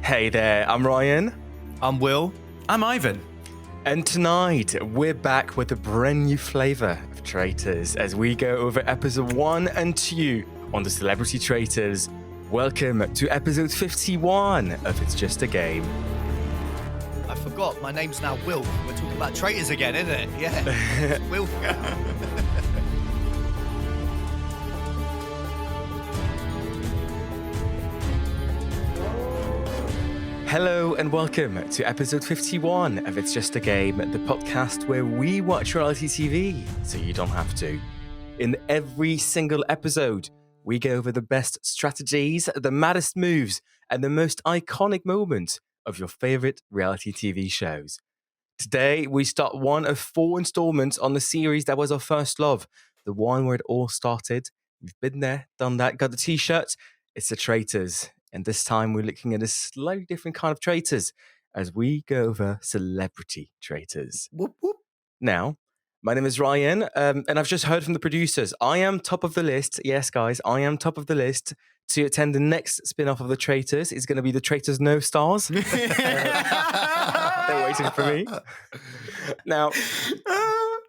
Hey there, I'm Rayan. I'm Will. I'm Ivan. And tonight, we're back with a brand new flavour of Traitors as we go over episode 1 and 2 on the Celebrity Traitors. Welcome to episode 51 of It's Just a Game. I forgot, my name's now Wilf. We're talking about traitors again, isn't it? Yeah. Wilf. Hello and welcome to episode 51 of It's Just a Game, the podcast where we watch reality TV so you don't have to. In every single episode, we go over the best strategies, the maddest moves, and the most iconic moments of your favourite reality TV shows. Today, we start one of 4 installments on the series that was our first love, the one where it all started. We've been there, done that, got the t-shirt. It's the Traitors. And this time we're looking at a slightly different kind of traitors as we go over Celebrity Traitors. Whoop, whoop. Now, my name is Rayan, and I've just heard from the producers. I am top of the list. Yes, guys, I am top of the list to attend the next spin-off of the Traitors. It's going to be the Traitors No Stars. They're waiting for me. Now,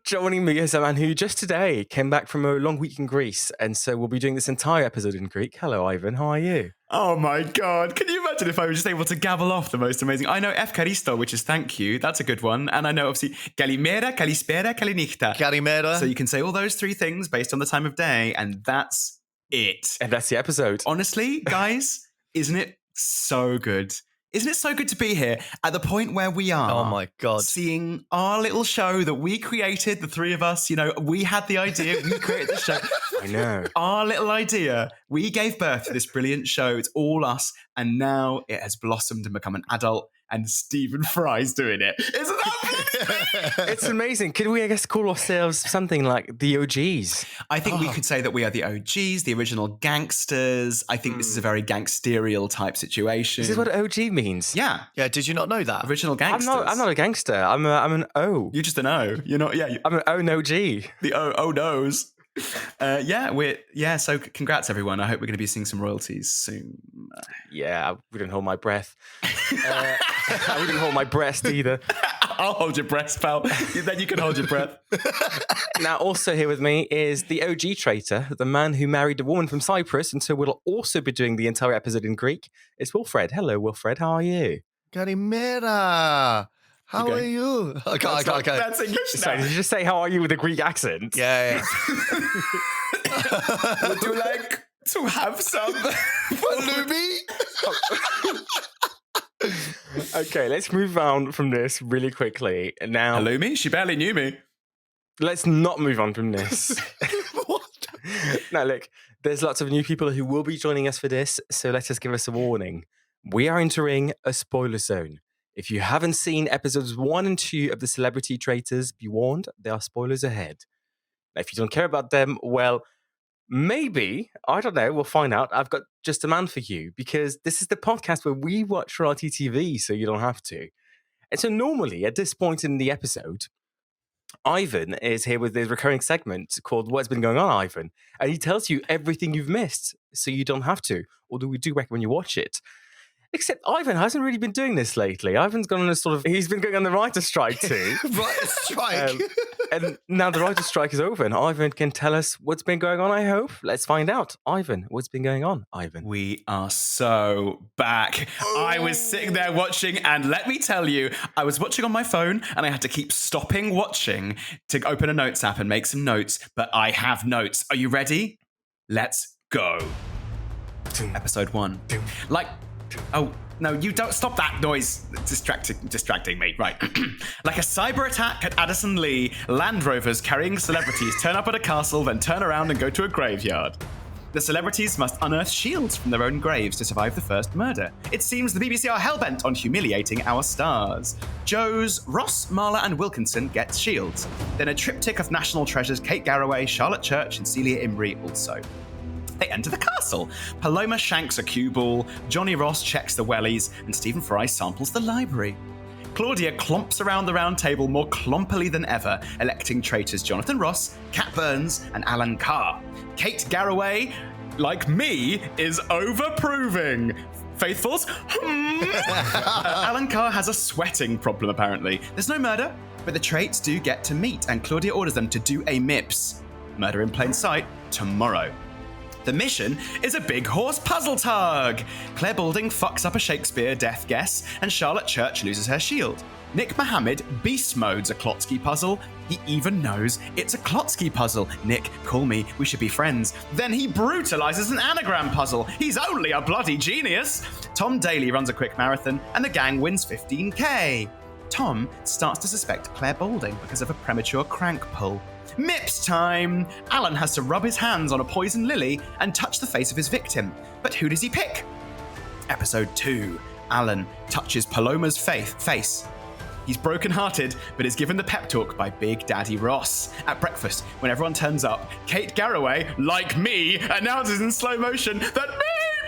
joining me is a man who just today came back from a long week in Greece, and so we'll be doing this entire episode in Greek. Hello, Ivan. How are you? Oh my God. Can you imagine if I was just able to gabble off the most amazing? I know Efkaristo, which is thank you. That's a good one. And I know obviously Kalimera, Kalispera, Kalinichta. Kalimera. So you can say all those 3 things based on the time of day, and that's it. And that's the episode. Honestly, guys, isn't it so good? Isn't it so good to be here at the point where we are? Oh my God. Seeing our little show that we created, the 3 of us, we had the idea, we created the show. I know. Our little idea, we gave birth to this brilliant show. It's all us. And now it has blossomed and become an adult. And Stephen Fry's doing it. Isn't that brilliant? It's amazing. Could we, I guess, call ourselves something like the OGs? I think we could say that we are the OGs, the original gangsters. I think this is a very gangsterial type situation. Is this what OG means? Yeah. Yeah, did you not know that? Original gangsters. I'm not a gangster. I'm an O. You're just an O. You're not, yeah. I'm an O no G. The O no's. So congrats everyone. I hope we're going to be seeing some royalties soon. Yeah, I wouldn't hold my breath. I wouldn't hold my breast either. I'll hold your breast, pal. Then you can hold your breath. Now, also here with me is the OG traitor, the man who married a woman from Cyprus, and so we'll also be doing the entire episode in Greek. It's Wilfred. Hello, Wilfred. How are you? Kalimera. How are you? Okay. That's English now. Sorry, did you just say how are you with a Greek accent? Yeah. Would you like to have some Halloumi? Okay, let's move on from this really quickly. Now, Halloumi? She barely knew me. let's not move on from this. What? Now, look, there's lots of new people who will be joining us for this, so let us give us a warning. We are entering a spoiler zone. If you haven't seen episodes 1 and 2 of the Celebrity Traitors, be warned, there are spoilers ahead. Now, if you don't care about them, well, maybe, I don't know, we'll find out. I've got just a man for you, because this is the podcast where we watch reality TV, so you don't have to. And so normally, at this point in the episode, Ivan is here with his recurring segment called What's Been Going On, Ivan? And he tells you everything you've missed, so you don't have to, although we do recommend you watch it. Except Ivan hasn't really been doing this lately. Ivan's gone on he's been going on the writer's strike too. Writer's strike? And now the writer's strike is over and Ivan can tell us what's been going on, I hope. Let's find out. Ivan, what's been going on, Ivan? We are so back. I was sitting there watching, and let me tell you, I was watching on my phone and I had to keep stopping watching to open a notes app and make some notes, but I have notes. Are you ready? Let's go. Episode 1. Oh, no, you don't stop that noise. Distracting me. Right. Like a cyber attack at Addison Lee, Land Rovers carrying celebrities turn up at a castle, then turn around and go to a graveyard. The celebrities must unearth shields from their own graves to survive the first murder. It seems the BBC are hellbent on humiliating our stars. Joe's Ross, Marla, and Wilkinson get shields. Then a triptych of national treasures: Kate Garraway, Charlotte Church, and Celia Imrie also. They enter the castle. Paloma shanks a cue ball, Johnny Ross checks the wellies, and Stephen Fry samples the library. Claudia clomps around the round table more clompily than ever, electing traitors Jonathan Ross, Cat Burns, and Alan Carr. Kate Garraway, like me, is overproving. faithfuls. Alan Carr has a sweating problem, apparently. There's no murder, but the traits do get to meet, and Claudia orders them to do a MIPS, murder in plain sight, tomorrow. The mission is a big horse puzzle tug. Claire Balding fucks up a Shakespeare death guess, and Charlotte Church loses her shield. Nick Mohammed beast modes a Klotsky puzzle. He even knows it's a Klotsky puzzle. Nick, call me, we should be friends. Then he brutalizes an anagram puzzle. He's only a bloody genius. Tom Daly runs a quick marathon, and the gang wins 15k. Tom starts to suspect Claire Balding because of a premature crank pull. MIPS time! Alan has to rub his hands on a poison lily and touch the face of his victim. But who does he pick? Episode 2. Alan touches Paloma's face. He's broken-hearted, but is given the pep talk by Big Daddy Ross. At breakfast, when everyone turns up, Kate Garraway, like me, announces in slow motion that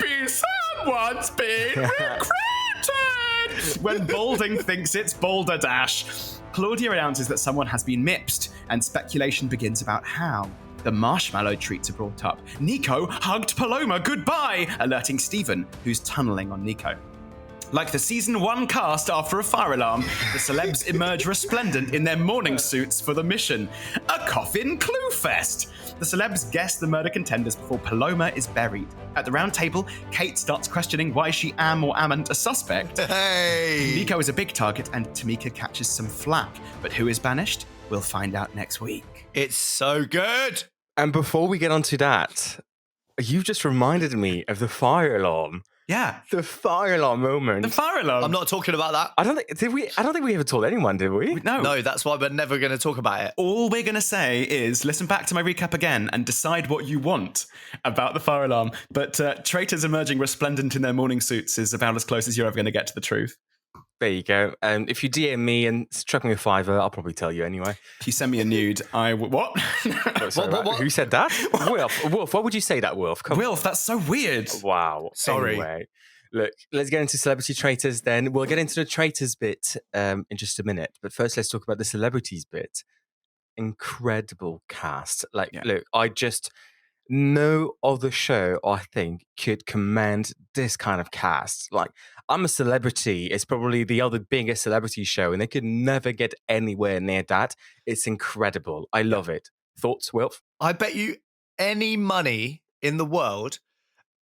maybe someone's been recruited! When Balding thinks it's Boulder Dash. Claudia announces that someone has been MIPSed, and speculation begins about how. The marshmallow treats are brought up. Nico hugged Paloma goodbye, alerting Stephen, who's tunneling on Nico. Like the season 1 cast after a fire alarm, the celebs emerge resplendent in their morning suits for the mission. A coffin clue fest! The celebs guess the murder contenders before Paloma is buried. At the round table, Kate starts questioning why she am or amn't a suspect. Hey! Nico is a big target and Tamika catches some flack. But who is banished? We'll find out next week. It's so good. And before we get on to that, you've just reminded me of the fire alarm. Yeah. The fire alarm moment. The fire alarm. I'm not talking about that. I don't think we ever told anyone, did we? No. No, that's why we're never going to talk about it. All we're going to say is listen back to my recap again and decide what you want about the fire alarm. But traitors emerging resplendent in their morning suits is about as close as you're ever going to get to the truth. There you go. If you DM me and chuck me a $5, I'll probably tell you anyway. If you send me a nude, what? Oh, sorry, What? Who said that? Wilf, why would you say that, Wilf? Come Wilf, that's so weird. on. Wow. Sorry. Anyway, look, let's get into Celebrity Traitors then. We'll get into the traitors bit in just a minute. But first, let's talk about the celebrities bit. Incredible cast. Look, no other show, I think, could command this kind of cast. Like, I'm a Celebrity. It's probably the other biggest celebrity show, and they could never get anywhere near that. It's incredible. I love it. Thoughts, Wilf? I bet you any money in the world,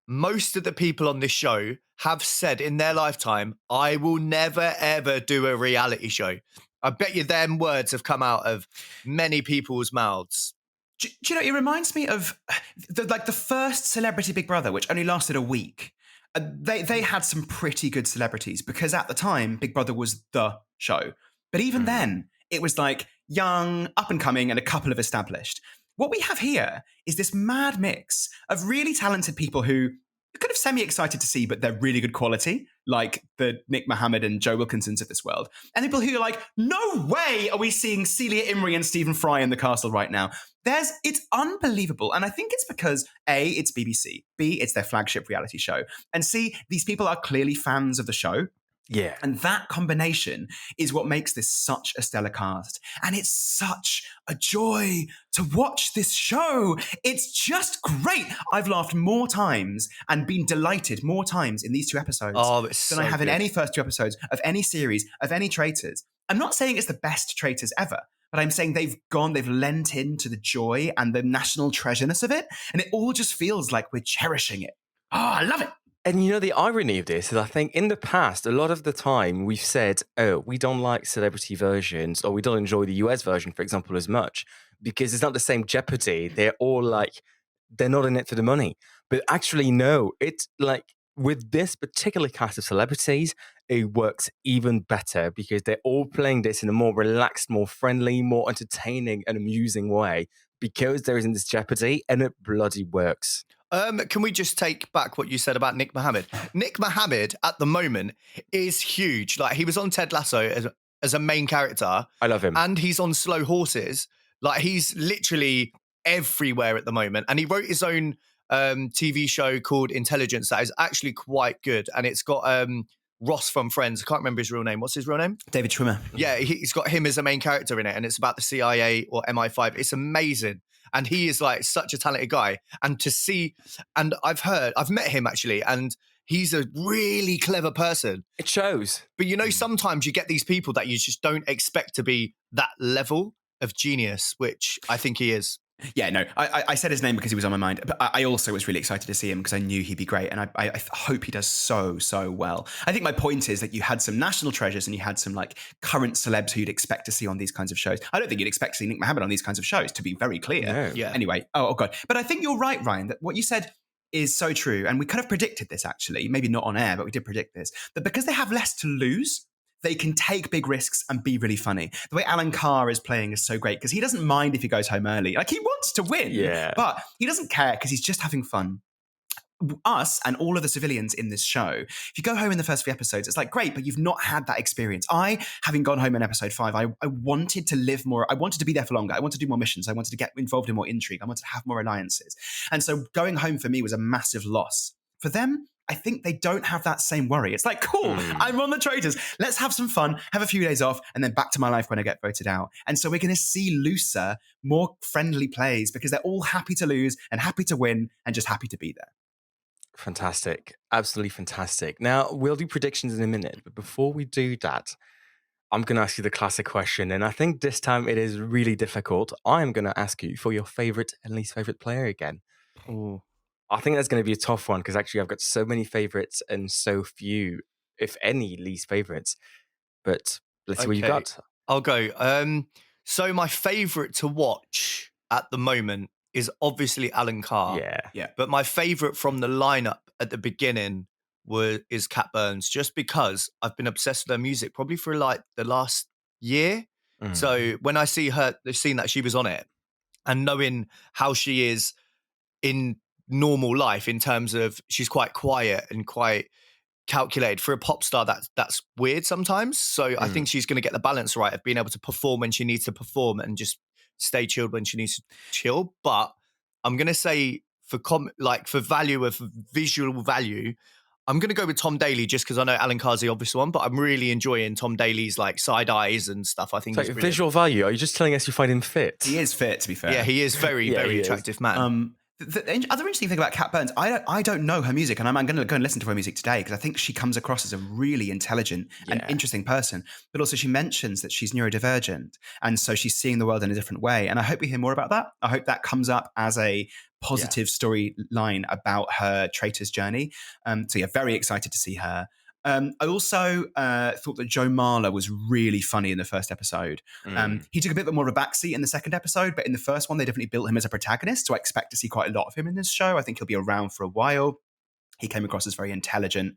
most of the people on this show have said in their lifetime, I will never, ever do a reality show. I bet you them words have come out of many people's mouths. Do you know, it reminds me of the first Celebrity Big Brother, which only lasted a week. They had some pretty good celebrities because at the time, Big Brother was the show. But even then, it was like young, up and coming, and a couple of established. What we have here is this mad mix of really talented people who you're kind of semi-excited to see, but they're really good quality, like the Nick Mohammed and Joe Wilkinsons of this world. And people who are like, no way are we seeing Celia Imrie and Stephen Fry in the castle right now. It's unbelievable. And I think it's because A, it's BBC, B, it's their flagship reality show, and C, these people are clearly fans of the show. Yeah. And that combination is what makes this such a stellar cast. And it's such a joy to watch this show. It's just great. I've laughed more times and been delighted more times in these 2 episodes than I have in any first 2 episodes of any series, of any Traitors. I'm not saying it's the best Traitors ever, but I'm saying they've lent into the joy and the national treasureness of it. And it all just feels like we're cherishing it. Oh, I love it. And you know, the irony of this is I think in the past, a lot of the time we've said, oh, we don't like celebrity versions or we don't enjoy the US version, for example, as much because it's not the same jeopardy. They're all like, they're not in it for the money. But actually, no, it's like with this particular cast of celebrities, it works even better because they're all playing this in a more relaxed, more friendly, more entertaining and amusing way because there isn't this jeopardy and it bloody works. Can we just take back what you said about Nick Mohammed? Nick Mohammed at the moment is huge. Like he was on Ted Lasso as a main character. I love him. And he's on Slow Horses. Like he's literally everywhere at the moment. And he wrote his own TV show called Intelligence that is actually quite good. And it's got Ross from Friends. I can't remember his real name. What's his real name? David Schwimmer. Yeah, he's got him as a main character in it. And it's about the CIA or MI5. It's amazing. And he is like such a talented guy. And to see, and I've met him actually, and he's a really clever person. It shows. But sometimes you get these people that you just don't expect to be that level of genius, which I think he is. Yeah, no, I said his name because he was on my mind, but I also was really excited to see him because I knew he'd be great, and I hope he does so well. I think my point is that you had some national treasures and you had some like current celebs who you'd expect to see on these kinds of shows. I don't think you'd expect to see Nick Mohammed on these kinds of shows, to be very clear. No. Yeah. Anyway, oh God. But I think you're right, Ryan, that what you said is so true, and we kind of predicted this actually, maybe not on air, but we did predict this, that because they have less to lose, they can take big risks and be really funny. The way Alan Carr is playing is so great because he doesn't mind if he goes home early. Like, he wants to win, but he doesn't care because he's just having fun. Us and all of the civilians in this show, if you go home in the first few episodes, it's like, great, but you've not had that experience. Having gone home in episode 5, I wanted to live more. I wanted to be there for longer. I wanted to do more missions. I wanted to get involved in more intrigue. I wanted to have more alliances. And so going home for me was a massive loss. For them, I think they don't have that same worry. It's like, cool, I'm on the Traitors. Let's have some fun, have a few days off, and then back to my life when I get voted out. And so we're going to see looser, more friendly plays because they're all happy to lose and happy to win and just happy to be there. Fantastic. Absolutely fantastic. Now, we'll do predictions in a minute, but before we do that, I'm going to ask you the classic question, and I think this time it is really difficult. I'm going to ask you for your favorite and least favorite player again. Ooh. I think that's going to be a tough one because actually I've got so many favorites and so few, if any, least favorites. But let's see what you got. I'll go. So my favorite to watch at the moment is obviously Alan Carr. Yeah. But my favorite from the lineup at the beginning is Kat Burns, just because I've been obsessed with her music probably for like the last year. So when I see her, the scene that she was on it, and knowing how she is in normal life in terms of she's quite quiet and quite calculated for a pop star, that's weird sometimes. So I think she's going to get the balance right of being able to perform when she needs to perform and just stay chilled when she needs to chill. But I'm going to say for value of visual value, I'm going to go with Tom Daly just because I know Alan Carr's the obvious one, but I'm really enjoying Tom Daly's like side eyes and stuff. I think it's like visual value. Are you just telling us you find him fit? He is fit, to be fair. Yeah, he is very attractive man. The other interesting thing about Kat Burns, I don't know her music, and I'm going to go and listen to her music today because I think she comes across as a really intelligent and interesting person. But also she mentions that she's neurodivergent, and so she's seeing the world in a different way. And I hope we hear more about that. I hope that comes up as a positive storyline about her Traitors journey. So very excited to see her. I also thought that Joe Marler was really funny in the first episode. He took a bit more of a backseat in the second episode, but in the first one, they definitely built him as a protagonist. So I expect to see quite a lot of him in this show. I think he'll be around for a while. He came across as very intelligent.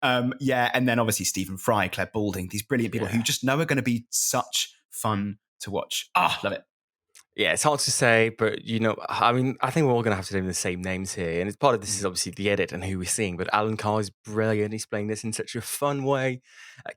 And then obviously Stephen Fry, Claire Balding, these brilliant people who you just know are going to be such fun to watch. Love it. Yeah, it's hard to say, but I mean, I think we're all going to have to name the same names here. And it's part of this is obviously the edit and who we're seeing. But Alan Carr is brilliant. He's playing this in such a fun way.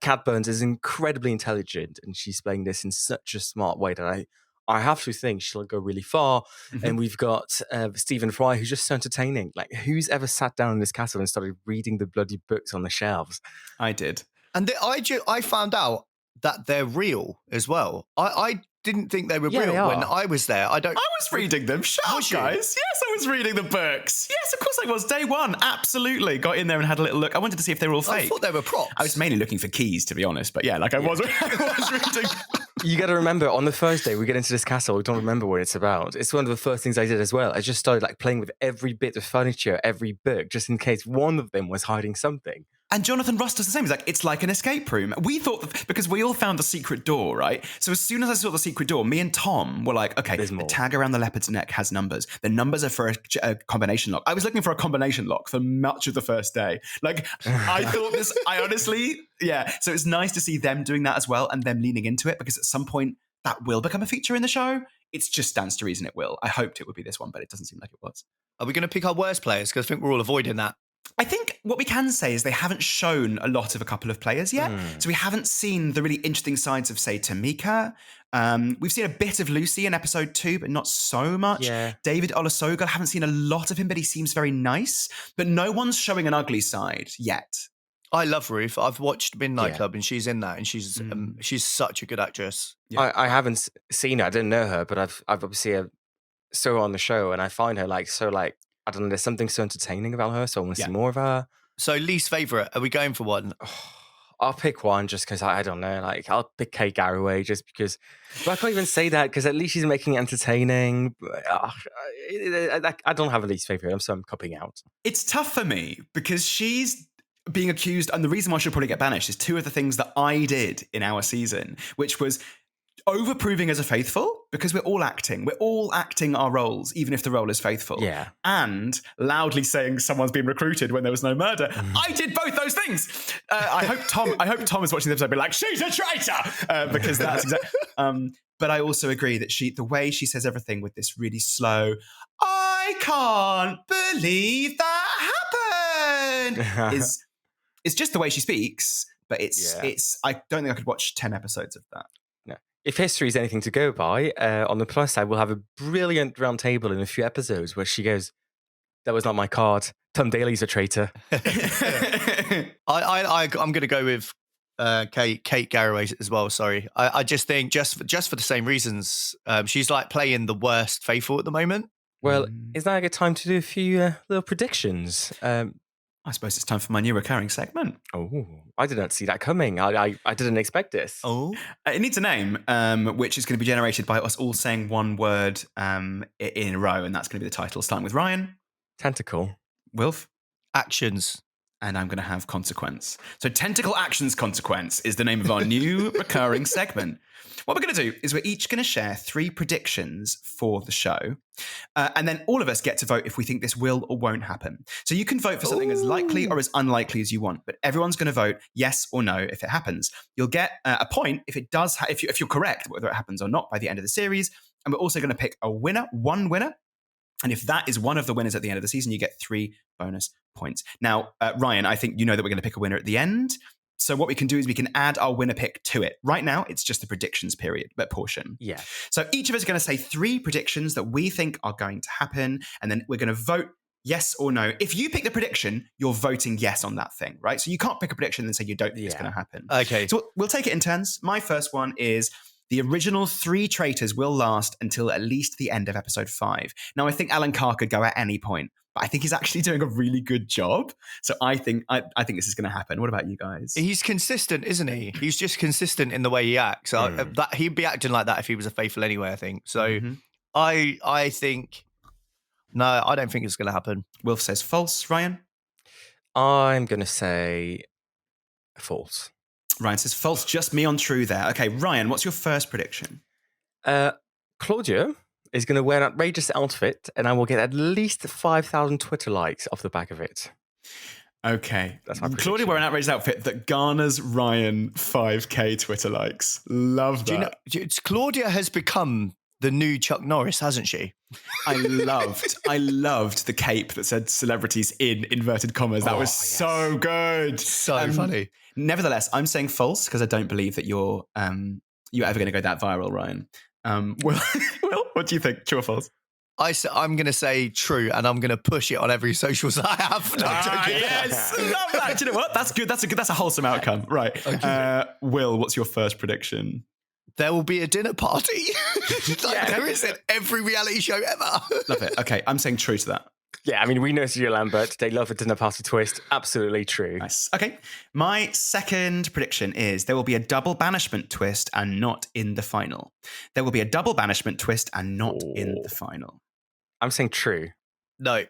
Kat Burns is incredibly intelligent, and she's playing this in such a smart way that I have to think she'll go really far. And we've got Stephen Fry, who's just so entertaining. Like, who's ever sat down in this castle and started reading the bloody books on the shelves? I did. And I found out that they're real as well. I didn't think they were real when I was there. I was reading them. Shut up, guys. Yes, I was reading the books. Yes, of course I was. Day one, absolutely. Got in there and had a little look. I wanted to see if they were all fake. I thought they were props. I was mainly looking for keys, to be honest. But I was reading. You got to remember, on the first day we get into this castle, we don't remember what it's about. It's one of the first things I did as well. I just started like playing with every bit of furniture, every book, just in case one of them was hiding something. And Jonathan Ross does the same. He's like, it's like an escape room. We thought, because we all found the secret door, right? So as soon as I saw the secret door, me and Tom were like, okay, the tag around the leopard's neck has numbers. The numbers are for a combination lock. I was looking for a combination lock for much of the first day. Like, I thought this, I honestly, So it's nice to see them doing that as well and them leaning into it, because at some point that will become a feature in the show. It just stands to reason it will. I hoped it would be this one, but it doesn't seem like it was. Are we going to pick our worst players? Because I think we're all avoiding that. I think what we can say is they haven't shown a lot of a couple of players yet. So we haven't seen the really interesting sides of, say, Tamika. We've seen a bit of Lucy in episode 2, but not so much. Yeah. David Olusoga, I haven't seen a lot of him, but he seems very nice. But no one's showing an ugly side yet. I love Ruth. I've watched Midnight Club and she's in that, and she's such a good actress. Yeah. I haven't seen her. I didn't know her, but I've obviously saw her on the show, and I find her I don't know, there's something so entertaining about her, so I want to see more of her. So least favourite, are we going for one? I'll pick one just because I don't know. Like, I'll pick Kate Garraway just because. But I can't even say that because at least she's making it entertaining. I don't have a least favorite, so I'm cupping out. It's tough for me because she's being accused, and the reason why she'll probably get banished is two of the things that I did in our season, which was overproving as a faithful, because we're all acting our roles, even if the role is faithful. Yeah. And loudly saying someone's been recruited when there was no murder. I did both those things. I hope Tom is watching the episode and be like, she's a traitor, because that's exactly. But I also agree that the way she says everything with this really slow, I can't believe that happened, it's just the way she speaks. But it's. I don't think I could watch 10 episodes of that. No. If history is anything to go by, on the plus side, we'll have a brilliant round table in a few episodes where she goes, "That was not my card. Tom Daly's a traitor." I'm going to go with Kate Garraway as well. Sorry, I just think just for the same reasons, she's like playing the worst faithful at the moment. Well, is now a good time to do a few little predictions? I suppose it's time for my new recurring segment. Oh, I did not see that coming. I didn't expect this. Oh, it needs a name, which is going to be generated by us all saying one word in a row, and that's going to be the title. Starting with Ryan. Tentacle. Wilf. actions. And I'm going to have consequence. So Tentacle Actions Consequence is the name of our new recurring segment. What we're going to do is we're each going to share 3 predictions for the show. And then all of us get to vote if we think this will or won't happen. So you can vote for something as likely or as unlikely as you want, but everyone's going to vote yes or no if it happens. You'll get a point if it does, if you're correct, whether it happens or not by the end of the series. And we're also going to pick one winner. And if that is one of the winners at the end of the season, you get 3 bonus points. Now, Ryan, I think you know that we're going to pick a winner at the end. So what we can do is we can add our winner pick to it. Right now, it's just the predictions portion. Yeah. So each of us are going to say 3 predictions that we think are going to happen. And then we're going to vote yes or no. If you pick the prediction, you're voting yes on that thing, right? So you can't pick a prediction and say you don't think it's going to happen. Okay. So we'll take it in turns. My first one is the original 3 traitors will last until at least the end of episode 5. Now, I think Alan Carr could go at any point, but I think he's actually doing a really good job. So I think this is going to happen. What about you guys? He's consistent, isn't he? He's just consistent in the way he acts. That he'd be acting like that if he was a faithful anyway, I think. So I think, no, I don't think it's going to happen. Wilf says false. Ryan? I'm going to say false. Ryan says false, just me on true there. Okay, Ryan, what's your first prediction? Claudia is going to wear an outrageous outfit, and I will get at least 5,000 Twitter likes off the back of it. Okay. That's my prediction. Claudia wear an outrageous outfit that garners Ryan 5k Twitter likes. Love that. Claudia has become the new Chuck Norris, hasn't she? I loved the cape that said celebrities in inverted commas. That was so good. So funny. Nevertheless, I'm saying false because I don't believe that you're ever going to go that viral, Ryan. Will, what do you think? True or false? I'm going to say true, and I'm going to push it on every socials I have. No, I'm joking. Yes, love that. Do you know what? That's good. That's a wholesome outcome. Right. Okay. Will, what's your first prediction? There will be a dinner party. There is in every reality show ever. Love it. Okay, I'm saying true to that. Yeah, I mean, we know Studio Lambert. They love a dinner party twist. Absolutely true. Nice. Okay. My second prediction is there will be a double banishment twist and not in the final. There will be a double banishment twist and not in the final. I'm saying true. No,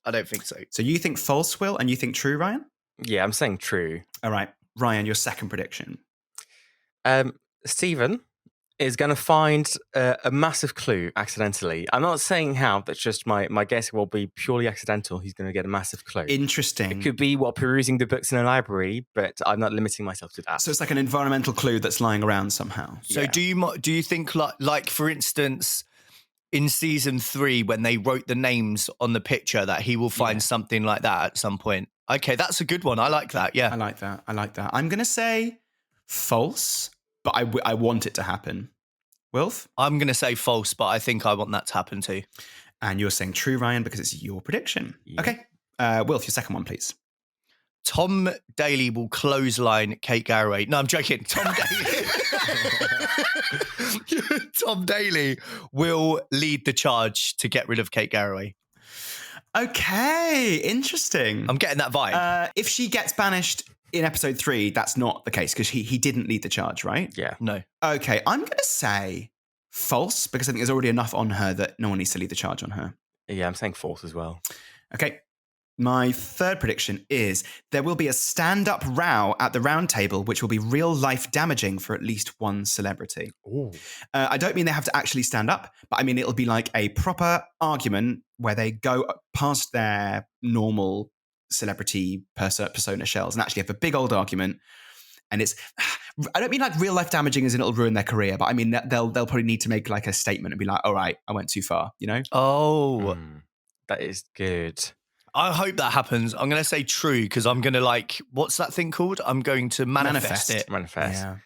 I don't think so. So you think false, Will, and you think true, Ryan? Yeah, I'm saying true. All right. Ryan, your second prediction. Stephen is going to find a massive clue accidentally. I'm not saying how, that's just my guess will be purely accidental. He's going to get a massive clue. Interesting. It could be while perusing the books in a library, but I'm not limiting myself to that. So it's like an environmental clue that's lying around somehow. So do you think like for instance, in season 3 when they wrote the names on the picture that he will find something like that at some point? Okay, that's a good one. I like that. Yeah, I like that. I'm going to say false. But I want it to happen. Wilf? I'm going to say false, but I think I want that to happen too. And you're saying true, Ryan, because it's your prediction. Yeah. Okay. Wilf, your second one, please. Tom Daly will clothesline Kate Garraway. No, I'm joking. Tom Daly will lead the charge to get rid of Kate Garraway. Okay, interesting. I'm getting that vibe. If she gets banished in episode 3, that's not the case because he didn't lead the charge, right? Yeah. No. Okay, I'm going to say false because I think there's already enough on her that no one needs to lead the charge on her. Yeah, I'm saying false as well. Okay. My third prediction is there will be a stand-up row at the round table, which will be real-life damaging for at least one celebrity. Ooh. I don't mean they have to actually stand up, but I mean it'll be like a proper argument where they go past their normal celebrity persona shells and actually have a big old argument. And it's, I don't mean like real-life damaging as in it'll ruin their career, but I mean they'll probably need to make like a statement and be like, all right, I went too far, you know? Oh, That is good. I hope that happens. I'm going to say true because I'm going to like, what's that thing called? I'm going to manifest it. Manifest. Yeah.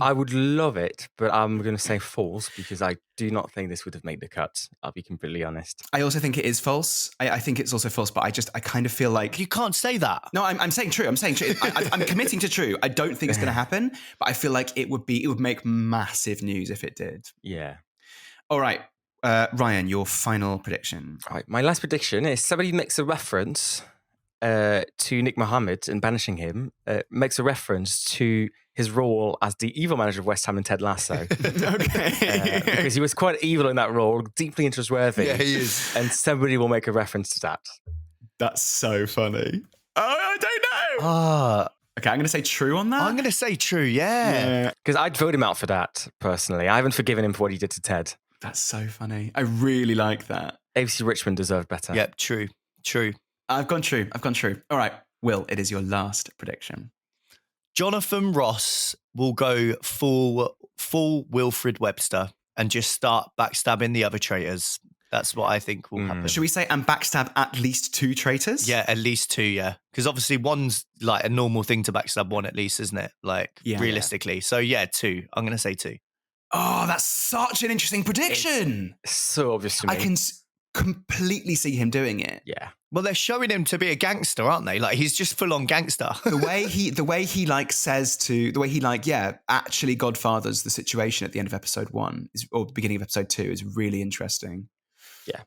I would love it, but I'm going to say false because I do not think this would have made the cut. I'll be completely honest. I also think it is false. I think it's also false, but I kind of feel like... You can't say that. No, I'm saying true. I'm saying true. I'm committing to true. I don't think it's going to happen, but I feel like it would make massive news if it did. Yeah. All right. Ryan, your final prediction. All right. My last prediction is somebody makes a reference to Nick Mohammed and banishing him, makes a reference to his role as the evil manager of West Ham and Ted Lasso. Okay. Because he was quite evil in that role, deeply interest-worthy. Yeah, he is. And somebody will make a reference to that. That's so funny. Oh, I don't know. Ah, Okay, I'm going to say true on that. I'm going to say true. Yeah. Because I'd vote him out for that, personally. I haven't forgiven him for what he did to Ted. That's so funny. I really like that. ABC Richmond deserved better. Yep. True. True. I've gone true. All right. Will, it is your last prediction. Jonathan Ross will go full Wilfred Webster and just start backstabbing the other traitors. That's what I think will happen. Should we say and backstab at least 2 traitors? Yeah, at least 2, yeah. Because obviously one's like a normal thing to backstab one at least, isn't it? Like, realistically. So yeah, 2. I'm going to say 2. Oh, that's such an interesting prediction. It's so obvious to me. I can completely see him doing it. Yeah. Well, they're showing him to be a gangster, aren't they? Like, he's just full on gangster. The way he like says to, the way he like, actually godfathers the situation at the end of episode 1 or beginning of episode 2 is really interesting. Yeah.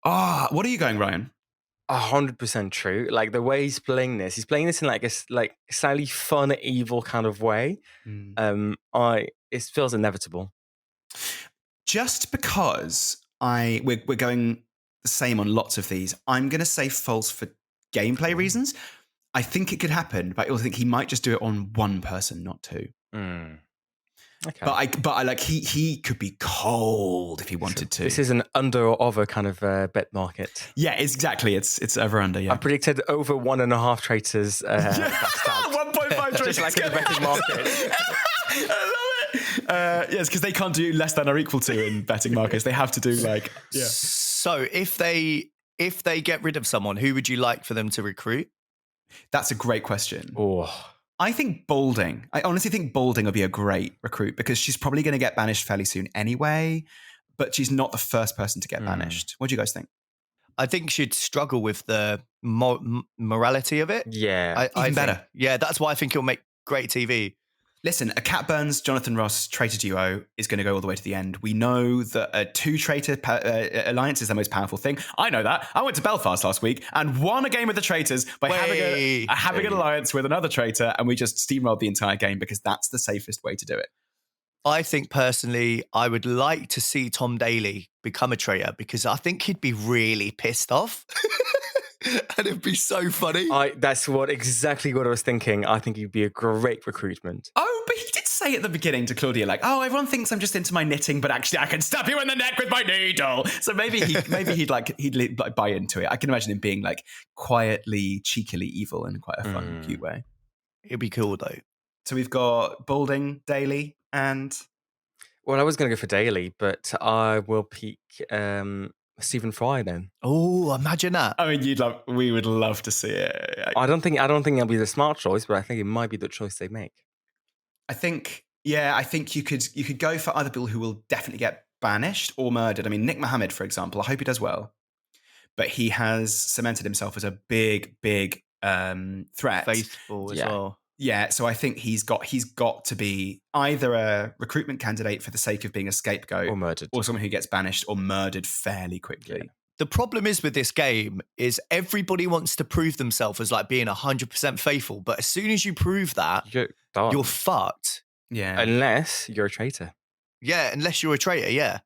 Ah, what are you going, Ryan? 100% true. Like the way he's playing this in like a slightly fun, evil kind of way. It feels inevitable. Just because we're going the same on lots of these, I'm going to say false for gameplay reasons. I think it could happen, but I also think he might just do it on one person, not 2. Okay. But I like he could be cold if he wanted to. This is an under or over kind of bet market. Yeah, exactly. It's over under. Yeah, I predicted over 1.5 traitors. 1.5 traitors, just like in the betting market. I love it. Yes, because they can't do less than or equal to in betting markets. They have to do like So if they get rid of someone, who would you like for them to recruit? That's a great question. Oh. I think Balding. I honestly think Balding will be a great recruit because she's probably going to get banished fairly soon anyway, but she's not the first person to get banished. What do you guys think? I think she'd struggle with the morality of it. Yeah. Even better. Yeah, that's why I think it'll make great TV. Listen, a Cat Burns, Jonathan Ross traitor duo is going to go all the way to the end. We know that a 2 traitor alliance is the most powerful thing. I know that. I went to Belfast last week and won a game with the traitors by having an alliance with another traitor, and we just steamrolled the entire game because that's the safest way to do it. I think personally, I would like to see Tom Daly become a traitor because I think he'd be really pissed off. And it'd be so funny. That's exactly what I was thinking. I think he'd be a great recruitment. Oh, but he did say at the beginning to Claudia, like, "Oh, everyone thinks I'm just into my knitting, but actually I can stab you in the neck with my needle." So maybe he'd buy into it. I can imagine him being like quietly, cheekily evil in quite a fun, cute way. It'd be cool though. So we've got Balding, Daly, and Well, I was going to go for Daly, but I will pick Stephen Fry then. Oh, imagine that. I mean, we would love to see it. I don't think it'll be the smart choice, but I think it might be the choice they make. I think you could go for other people who will definitely get banished or murdered. I mean, Nick Mohammed, for example, I hope he does well, but he has cemented himself as a big threat. Faithful as well. Yeah, so I think he's got to be either a recruitment candidate for the sake of being a scapegoat Or murdered. or someone who gets banished or murdered fairly quickly. The problem is with this game is everybody wants to prove themselves as like being 100% faithful. But as soon as you prove that, You're done. you're fucked. Yeah. Unless you're a traitor. Yeah, unless you're a traitor, yeah.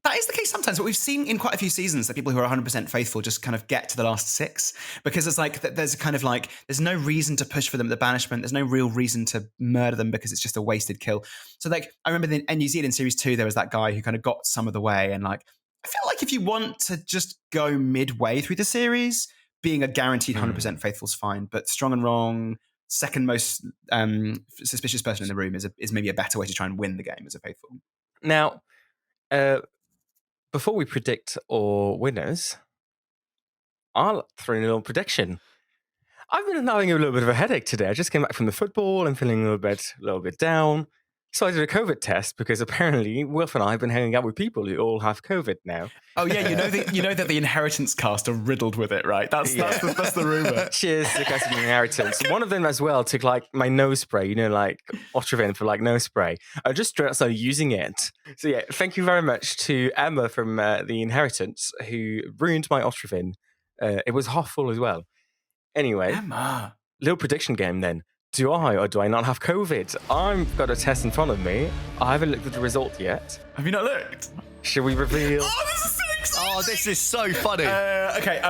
That is the case sometimes, but we've seen in quite a few seasons that people who are 100% faithful just kind of get to the last 6 because it's like there's kind of like there's no reason to push for them at the banishment. There's no real reason to murder them because it's just a wasted kill. So like I remember in New Zealand series 2 there was that guy who kind of got some of the way, and like I feel like if you want to just go midway through the series, being a guaranteed 100% faithful is fine, but strong and wrong, second most suspicious person in the room is maybe a better way to try and win the game as a faithful. Now, before we predict our winners, I'll throw in a little prediction. I've been having a little bit of a headache today. I just came back from the football and feeling a little bit down. So I did a COVID test because apparently Wilf and I have been hanging out with people who all have COVID now. Oh yeah, you know that the Inheritance cast are riddled with it, right? That's the rumor. Cheers to the cast of the Inheritance. One of them as well took like my nose spray, you know, like Otrivin for like nose spray. I just straight up started using it. So yeah, thank you very much to Emma from the Inheritance who ruined my Otrivin. It was half full as well. Anyway, Emma. Little prediction game then. Do I or do I not have COVID? I've got a test in front of me. I haven't looked at the result yet. Have you not looked? Should we reveal? Oh, this is so exciting! Oh, this is so funny. Okay,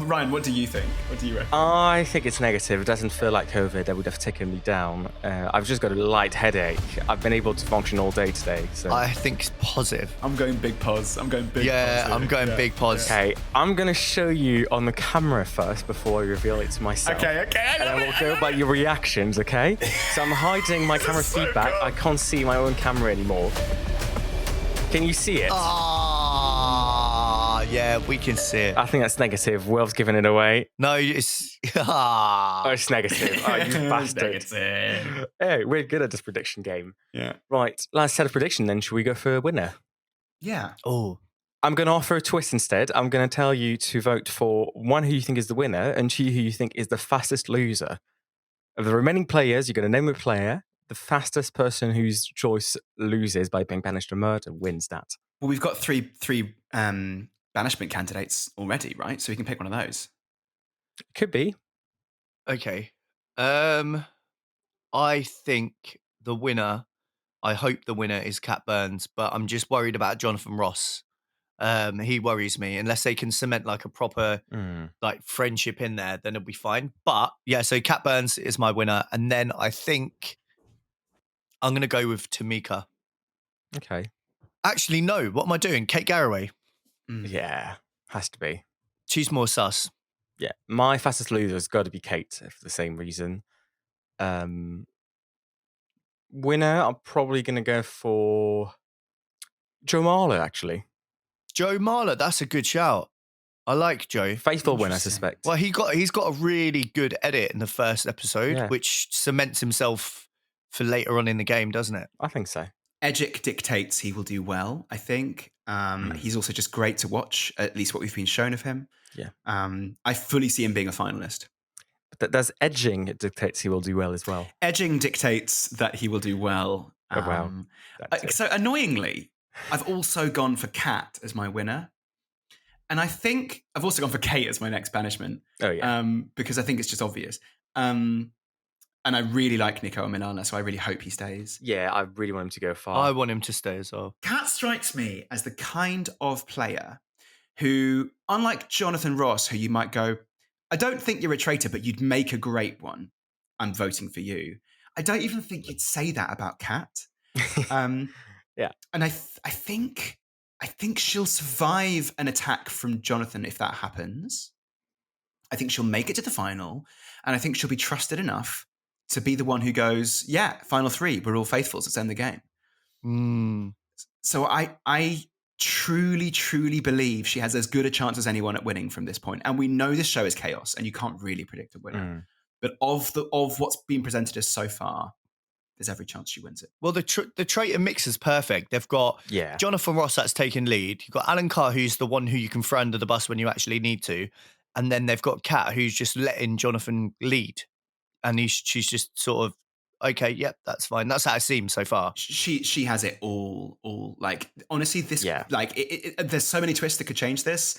Ryan, what do you think? What do you reckon? I think it's negative. It doesn't feel like COVID. That would have taken me down. I've just got a light headache. I've been able to function all day today. So I think it's positive. I'm going big pause. I'm going big Yeah, pause. I'm going big pause. okay, I'm going to show you on the camera first before I reveal it to myself. Okay. And I will go by your reactions, okay? So I'm hiding my camera so feedback. good. I can't see my own camera anymore. Can you see it? Ah, yeah, we can see it. I think that's negative. Wilf's giving it away. No, it's Oh, it's negative. Oh, you bastard. Negative. Hey, we're good at this prediction game. Yeah. Right, let's set a prediction then. Should we go for a winner? Yeah. oh, I'm going to offer a twist instead. I'm going to tell you to vote for one who you think is the winner and two who you think is the fastest loser. Of the remaining players, you're going to name a player. The fastest person whose choice loses by being banished or murder wins that. Well, we've got three banishment candidates already, right? So we can pick one of those. Could be. okay. I think the winner. I hope the winner is Cat Burns, but I'm just worried about Jonathan Ross. He worries me. Unless they can cement like a proper like friendship in there, then it'll be fine. But yeah, so Cat Burns is my winner, and then I think I'm gonna go with Tamika. Okay. Actually, no. What am I doing? Kate Garraway. Yeah, has to be. She's more sus. Yeah, my fastest loser's got to be Kate for the same reason. Winner, I'm probably going to go for Joe Marler, actually. Joe Marler. That's a good shout. I like Joe. Faithful win, I Interesting. suspect. Well, he's got a really good edit in the first episode, Yeah. which cements himself for later on in the game, doesn't it? I think so. Edgic dictates he will do well, I think. He's also just great to watch, at least what we've been shown of him. Yeah. I fully see him being a finalist. But there's edging. It dictates he will do well as well. Edging dictates that he will do well. Oh, wow. That's it. So annoyingly, I've also gone for Kat as my winner. And I think I've also gone for Kate as my next banishment. Oh, yeah. Because I think it's just obvious. And I really like Nico Milana, so I really hope he stays. Yeah, I really want him to go far. I want him to stay as well. Kat strikes me as the kind of player who, unlike Jonathan Ross, who you might go, I don't think you're a traitor, but you'd make a great one. I'm voting for you. I don't even think you'd say that about Kat. Yeah. And I think she'll survive an attack from Jonathan if that happens. I think she'll make it to the final, and I think she'll be trusted enough to be the one who goes, yeah, final 3, we're all faithfuls, let's end the game. So I truly, truly believe she has as good a chance as anyone at winning from this point. And we know this show is chaos, and you can't really predict a winner. But of what's been presented as so far, there's every chance she wins it. Well, the traitor mix is perfect. They've got Jonathan Ross that's taken lead. You've got Alan Carr, who's the one who you can throw under the bus when you actually need to. And then they've got Kat, who's just letting Jonathan lead. And she's just sort of, okay, yep, that's fine. That's how it seems so far. She has it all like, honestly, this, like, there's so many twists that could change this.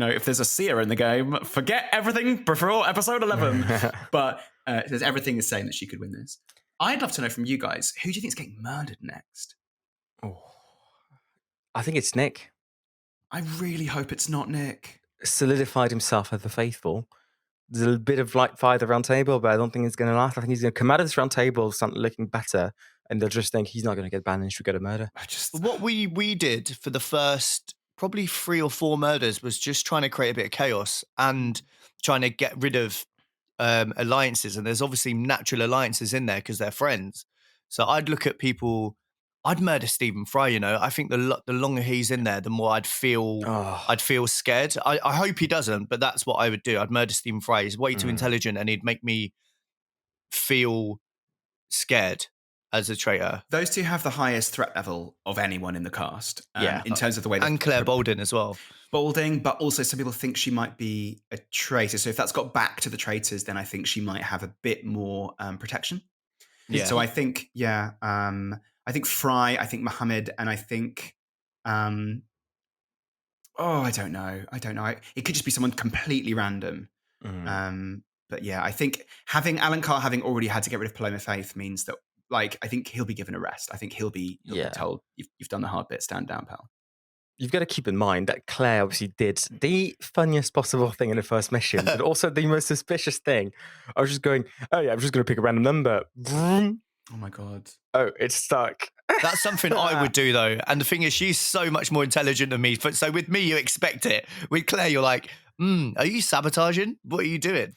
if there's a seer in the game, forget everything before episode 11. But everything is saying that she could win this. I'd love to know from you guys, who do you think is getting murdered next? Oh, I think it's Nick. I really hope it's not Nick. Solidified himself as the faithful. There's a bit of light fire at the round table, but I don't think it's going to last. I think he's going to come out of this round table something looking better, and they'll just think he's not going to get banned and should go to murder. What we did for the first probably 3 or 4 murders was just trying to create a bit of chaos and trying to get rid of alliances. And there's obviously natural alliances in there because they're friends. So I'd look at people. I'd murder Stephen Fry. I think the longer he's in there, the more I'd feel scared. I hope he doesn't, but that's what I would do. I'd murder Stephen Fry. He's way too intelligent, and he'd make me feel scared as a traitor. Those two have the highest threat level of anyone in the cast. In terms of the way and Claire Balding as well. Balding, but also some people think she might be a traitor. So if that's got back to the traitors, then I think she might have a bit more protection. Yeah. So I think, I think Fry, I think Mohammed, and I think, I don't know. It could just be someone completely random. But yeah, I think having Alan Carr having already had to get rid of Paloma Faith means that, I think he'll be given a rest. I think he'll be told, you've done the hard bit, stand down, pal. You've got to keep in mind that Claire obviously did the funniest possible thing in the first mission, but also the most suspicious thing. I was just going, I'm just going to pick a random number. Oh my God. Oh, it's stuck. That's something I would do, though. And the thing is, she's so much more intelligent than me. So with me, you expect it. With Claire, you're like, are you sabotaging? What are you doing?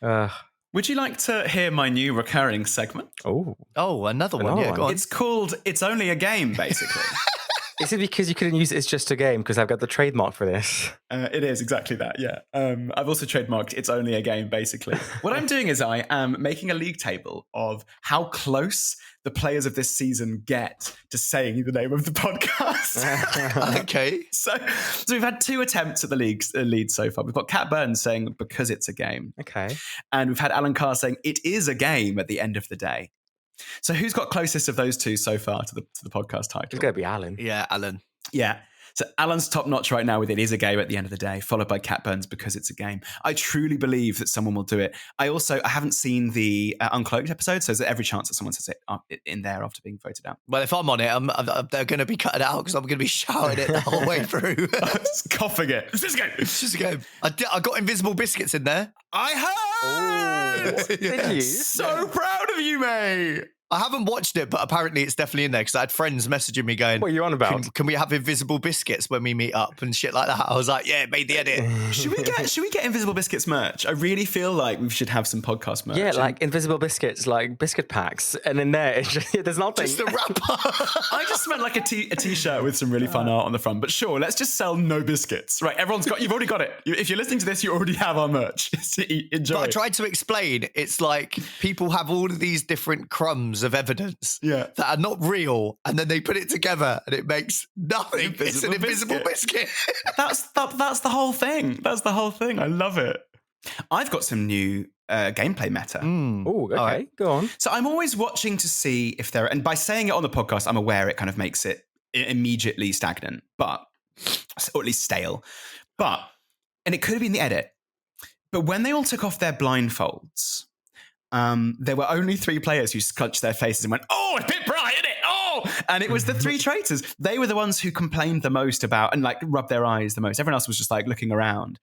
Would you like to hear my new recurring segment? Oh, another one. Yeah, go on. It's called It's Only a Game, basically. Is it because you couldn't use It's Just a Game? Because I've got the trademark for this. It is exactly that, yeah. I've also trademarked It's Only a Game, basically. What I'm doing is I am making a league table of how close the players of this season get to saying the name of the podcast. Okay. So we've had 2 attempts at the lead so far. We've got Kat Burns saying because it's a game. Okay. And we've had Alan Carr saying it is a game at the end of the day. So who's got closest of those 2 so far to the podcast title? It's going to be Alan. Yeah, Alan. Yeah. So Alan's top notch right now with it is a game at the end of the day, followed by Cat Burns because it's a game. I truly believe that someone will do it. I haven't seen the Uncloaked episode, so there's every chance that someone says it in there after being voted out. Well, if I'm on it, they're going to be cutting it out because I'm going to be shouting it the whole way through. Coughing it. It's just a game. It's just a game. I got invisible biscuits in there. I heard! Did you? So proud of you, mate. I haven't watched it, but apparently it's definitely in there because I had friends messaging me going, what are you on about? Can we have invisible biscuits when we meet up and shit like that? I was like, yeah, made the edit. Should we get Invisible Biscuits merch? I really feel like we should have some podcast merch. Yeah, like Invisible Biscuits, like biscuit packs. And in there, there's nothing. Just a wrapper. I just meant like a t-shirt with some really fun art on the front. But sure, let's just sell no biscuits. Right, you've already got it. If you're listening to this, you already have our merch. Enjoy. But I tried to explain, it's like people have all of these different crumbs of evidence that are not real, and then they put it together and it makes nothing. It's an invisible biscuit. That's the whole thing. That's the whole thing. I love it. I've got some new gameplay meta. Oh, okay. Right. Go on. So I'm always watching to see if there, and by saying it on the podcast, I'm aware it kind of makes it immediately stagnant, or at least stale. And it could have been the edit. But when they all took off their blindfolds, there were only 3 players who scrunched their faces and went, "Oh, it's a bit bright, isn't it? Oh!" And it was the 3 traitors. They were the ones who complained the most about and like rubbed their eyes the most. Everyone else was just like looking around.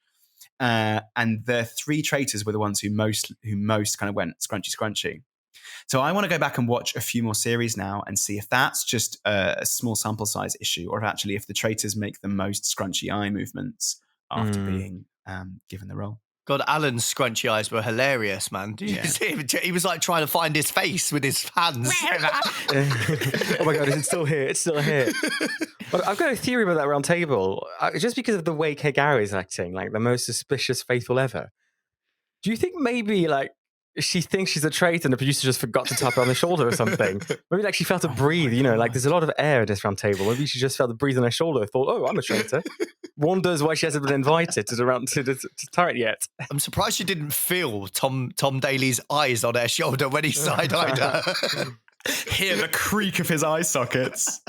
And the 3 traitors were the ones who most kind of went scrunchy. So I want to go back and watch a few more series now and see if that's just a small sample size issue, or if the traitors make the most scrunchy eye movements after being given the role. God, Alan's scrunchy eyes were hilarious, man. Did you see him? He was like trying to find his face with his hands. Oh my God, is it still here? It's still here. Well, I've got a theory about that round table. Just because of the way Kagari is acting, like the most suspicious faithful ever. Do you think maybe like she thinks she's a traitor and the producer just forgot to tap her on the shoulder or something? Maybe like she felt to breathe, like there's a lot of air at this round table. Maybe she just felt to breathe on her shoulder, thought, "Oh, I'm a traitor." Wonders why she hasn't been invited to the turret yet. I'm surprised she didn't feel Tom Daly's eyes on her shoulder when he side-eyed her. Hear the creak of his eye sockets.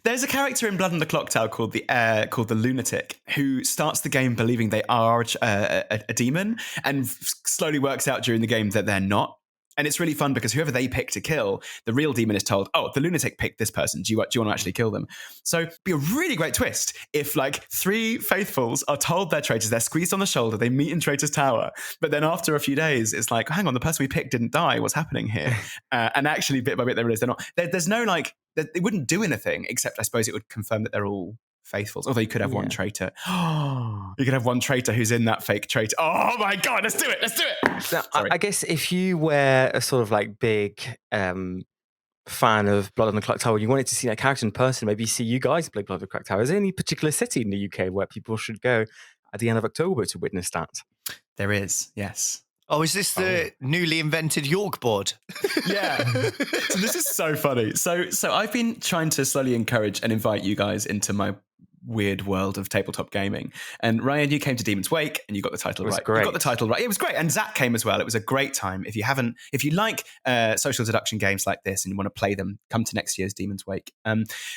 There's a character in Blood on the Clock Tower called the Lunatic, who starts the game believing they are a demon, and slowly works out during the game that they're not. And it's really fun because whoever they pick to kill, the real demon is told, "Oh, the Lunatic picked this person. Do you want to actually kill them?" So it'd be a really great twist if, like, 3 faithfuls are told they're traitors, they're squeezed on the shoulder, they meet in Traitor's Tower, but then after a few days, it's like, hang on, the person we picked didn't die. What's happening here? And actually, bit by bit, they realize they're not. There's no, like, they wouldn't do anything except, I suppose, it would confirm that they're all faithfuls. Although you could have one traitor. You could have one traitor who's in that fake traitor. Oh my God, let's do it. Let's do it. Now, I guess if you were a sort of like big fan of Blood on the Clock Tower, you wanted to see that character in person, maybe see you guys play Blood on the Clock Tower. Is there any particular city in the UK where people should go at the end of October to witness that? There is, yes. Oh, is this the newly invented York board? Yeah. So this is so funny. So I've been trying to slowly encourage and invite you guys into my weird world of tabletop gaming. And Ryan, you came to Demon's Wake and you got the title right. Great. You got the title right. It was great. And Zach came as well. It was a great time. If you like social deduction games like this and you want to play them, come to next year's Demon's Wake.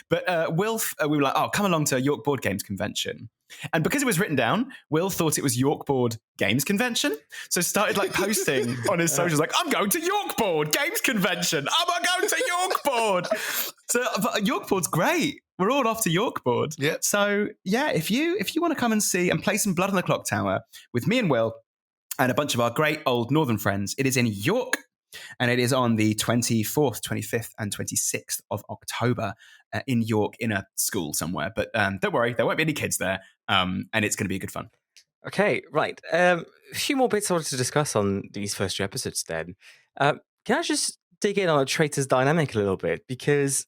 But Wilf, we were like, oh, come along to York Board Games Convention. And because it was written down, Will thought it was York Board Games Convention. So started like posting on his socials like, I'm going to York Board Games Convention. I'm going to York Board. So York Board's great. We're all off to York Board. Yeah. So yeah, if you want to come and see and play some Blood on the Clock Tower with me and Will and a bunch of our great old northern friends, it is in York. And it is on the 24th, 25th, and 26th of October in York, in a school somewhere. But don't worry, there won't be any kids there. And it's going to be good fun. Okay, right. A few more bits I wanted to discuss on these first 2 episodes then. Can I just dig in on a traitor's dynamic a little bit? Because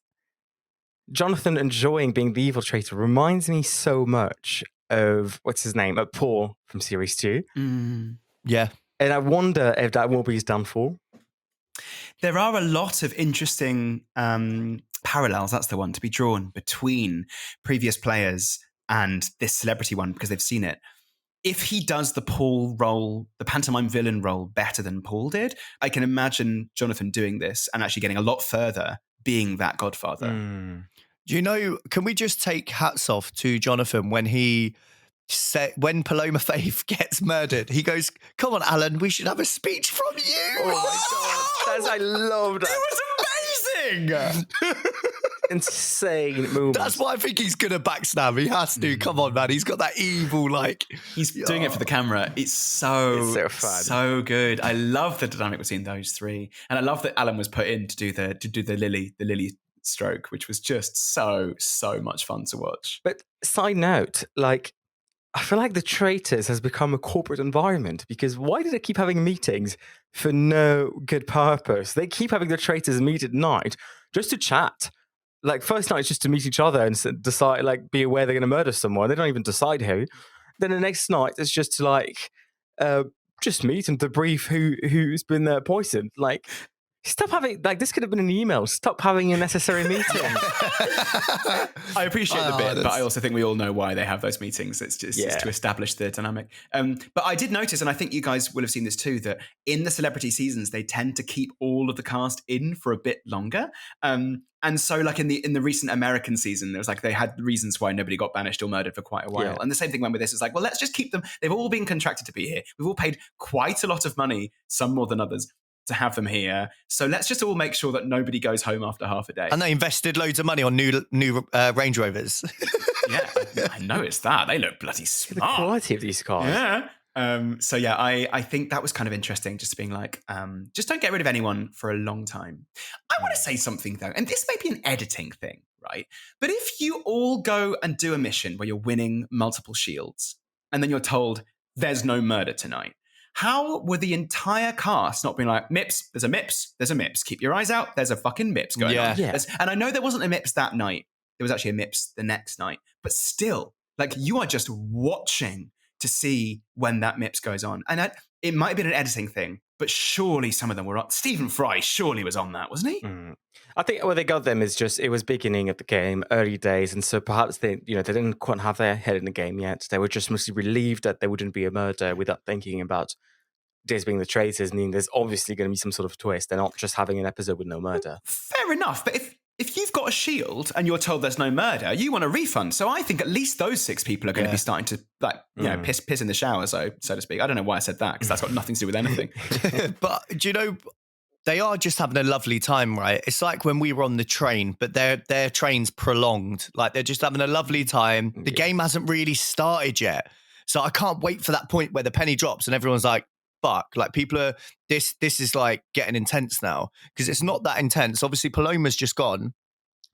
Jonathan enjoying being the evil traitor reminds me so much of, what's his name? Paul from Series 2. Yeah. And I wonder if that will be his downfall. There are a lot of interesting parallels, that's the one, to be drawn between previous players and this celebrity one because they've seen it. If he does the Paul role, the pantomime villain role, better than Paul did, I can imagine Jonathan doing this and actually getting a lot further being that godfather. Do you know, can we just take hats off to Jonathan when he said, when Paloma Faith gets murdered, he goes, come on, Alan, we should have a speech from you. Oh my God. I love that. It was amazing. Insane moment. That's why I think he's going to backstab. He has to. Come on, man. He's got that evil, like... He's doing it for the camera. It's so fun. So good. I love the dynamic between those 3. And I love that Alan was put in to do the Lily stroke, which was just so much fun to watch. But side note, like, I feel like the Traitors has become a corporate environment because why do they keep having meetings for no good purpose? They keep having the Traitors meet at night just to chat. Like, first night is just to meet each other and decide, like, be aware they're going to murder someone. They don't even decide who. Then the next night is just to, like, just meet and debrief who's been poisoned. Like, stop having, like, this could have been an email. Stop having unnecessary meetings. I appreciate the bit, but I also think we all know why they have those meetings. It's just to establish the dynamic. But I did notice, and I think you guys will have seen this too, that in the celebrity seasons, they tend to keep all of the cast in for a bit longer. And so, like in the recent American season, there was like they had reasons why nobody got banished or murdered for quite a while. Yeah. And the same thing went with this. It's like, well, let's just keep them. They've all been contracted to be here. We've all paid quite a lot of money, some more than others, to have them here. So let's just all make sure that nobody goes home after half a day. And they invested loads of money on new Range Rovers. Yeah, I noticed that. They look bloody smart. The quality of these cars. Yeah. So yeah, I think that was kind of interesting, just being like, just don't get rid of anyone for a long time. I want to say something though, and this may be an editing thing, right? But if you all go and do a mission where you're winning multiple shields, and then you're told there's no murder tonight, how were the entire cast not being like, Mips, there's a Mips, keep your eyes out, there's a fucking Mips going on. Yeah. And I know there wasn't a Mips that night, there was actually a Mips the next night, but still, like, you are just watching to see when that Mips goes on. And it might have been an editing thing, but surely some of them were on. Stephen Fry surely was on that, wasn't he? I think where they got them is just, it was beginning of the game, early days, and so perhaps they didn't quite have their head in the game yet. They were just mostly relieved that there wouldn't be a murder without thinking about Diz being the traitors, meaning there's obviously going to be some sort of twist. They're not just having an episode with no murder. Fair enough, but if you've got a shield and you're told there's no murder, you want a refund. So I think at least those 6 people are going to be starting to piss in the shower, so to speak. I don't know why I said that, because that's got nothing to do with anything. But do you know, they are just having a lovely time, right? It's like when we were on the train, but their train's prolonged. Like they're just having a lovely time. The game hasn't really started yet. So I can't wait for that point where the penny drops and everyone's like, fuck, like people are, this is like getting intense now, because it's not that intense. Obviously Paloma's just gone,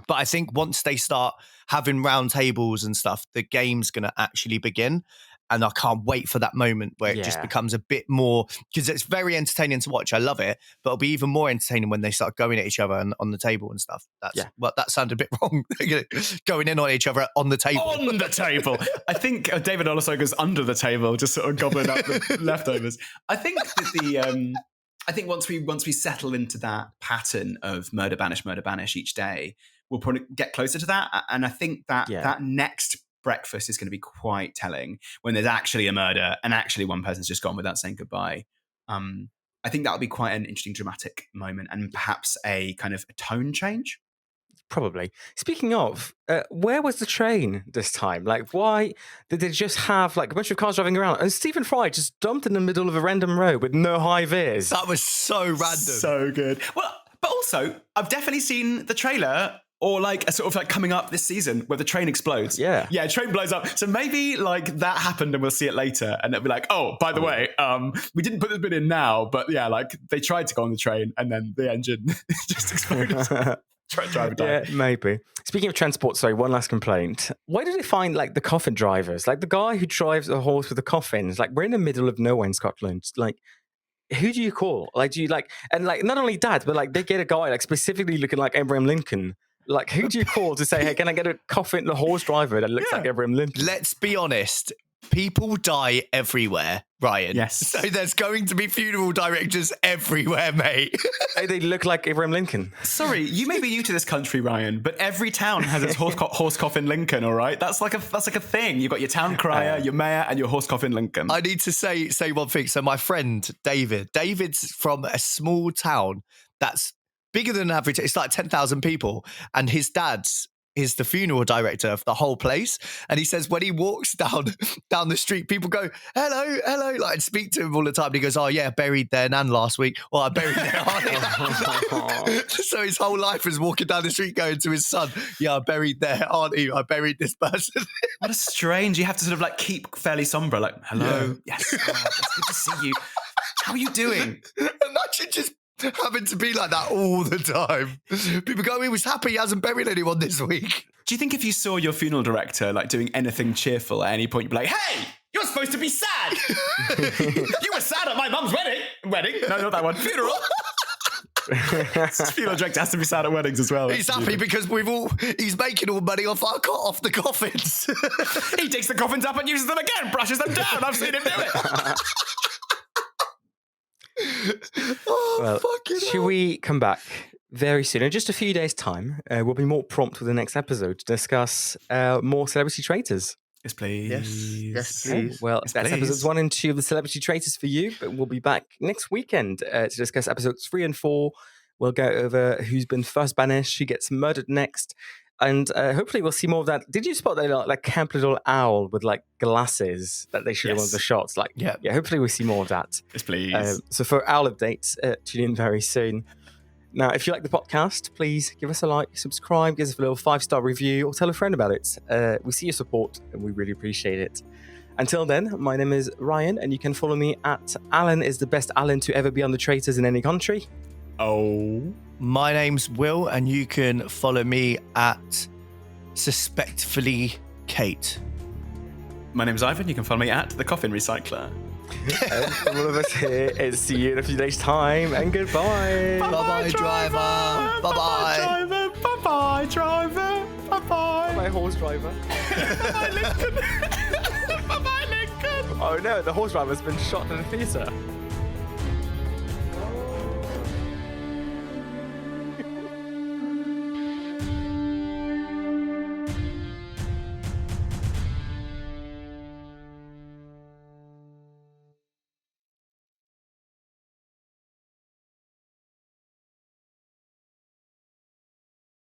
but I think once they start having round tables and stuff, the game's going to actually begin. And I can't wait for that moment where it just becomes a bit more, because it's very entertaining to watch. I love it, but it'll be even more entertaining when they start going at each other on the table and stuff. Well, that sounded a bit wrong. Going in on each other on the table. On the table. I think David also goes under the table, just sort of gobbling up the leftovers. I think that I think once we settle into that pattern of murder banish each day, we'll probably get closer to that. And I think that that next breakfast is going to be quite telling, when there's actually a murder and actually one person's just gone without saying goodbye. I think that'll be quite an interesting dramatic moment, and perhaps a kind of a tone change. Probably. Speaking of, where was the train this time? Like, why did they just have like a bunch of cars driving around and Stephen Fry just dumped in the middle of a random road with no high vis? That was so random. So good. Well, but also, I've definitely seen the trailer, or like a sort of like coming up this season where the train explodes. Yeah, train blows up. So maybe like that happened and we'll see it later, and it'll be like, oh, by the way, we didn't put this bit in now, but yeah, like they tried to go on the train and then the engine just exploded. Driver died. Yeah, maybe. Speaking of transport, sorry, one last complaint. Why did they find like the coffin drivers? Like the guy who drives a horse with the coffins, like we're in the middle of nowhere in Scotland. Like, who do you call? Like, do you like, and like not only that, but like they get a guy like specifically looking like Abraham Lincoln. Like, who do you call to say, hey, can I get a coffin, the horse driver that looks like Abraham Lincoln? Let's be honest. People die everywhere, Ryan. Yes. So there's going to be funeral directors everywhere, mate. They look like Abraham Lincoln. Sorry, you may be new to this country, Ryan, but every town has its horse coffin Lincoln, all right? That's like a thing. You've got your town crier, your mayor, and your horse coffin Lincoln. I need to say one thing. So my friend, David's from a small town that's bigger than average. It's like 10,000 people. And his dad's is the funeral director of the whole place. And he says when he walks down the street, people go, hello, like, and speak to him all the time. And he goes, oh yeah, buried their nan last week. Well, I buried their auntie. So his whole life is walking down the street going to his son, yeah, I buried their auntie. I buried this person. What a strange, you have to sort of like keep fairly somber, like, hello, yes, it's good to see you. How are you doing? Imagine just having to be like that all the time. People go, he was happy he hasn't buried anyone this week. Do you think if you saw your funeral director like doing anything cheerful at any point, you'd be like, hey, you're supposed to be sad. You were sad at my mum's wedding? No, not that one. Funeral. Funeral director has to be sad at weddings as well. He's happy because he's making all money off the coffins. He takes the coffins up and uses them again, brushes them down. I've seen him do it. Well, should we come back very soon? In just a few days' time, we'll be more prompt with the next episode to discuss more Celebrity Traitors. Yes, please. Yes, please. Well, yes, that's please. episodes 1 and 2 of the Celebrity Traitors for you, but we'll be back next weekend to discuss episodes 3 and 4. We'll go over who's been first banished, who gets murdered next, and hopefully we'll see more of that. Did you spot that like camp little owl with like glasses that they show in one of the shots? Like, yeah, hopefully we'll see more of that. Yes, please. So for owl updates, tune in very soon. Now, if you like the podcast, please give us a like, subscribe, give us a little 5-star review, or tell a friend about it. We see your support and we really appreciate it. Until then, my name is Ryan, and you can follow me at Alan is the best Alan to ever be on the Traitors in any country. Oh. My name's Will, and you can follow me at Suspectfully Kate. My name's Ivan. You can follow me at The Coffin Recycler. From all of us here, it's see you in a few days' time, and goodbye. Bye-bye, driver. Bye-bye. Driver. Bye-bye, driver. Bye-bye. Bye, horse driver. Bye-bye, Lincoln. Bye-bye, Lincoln. Oh no, the horse driver's been shot in the theatre.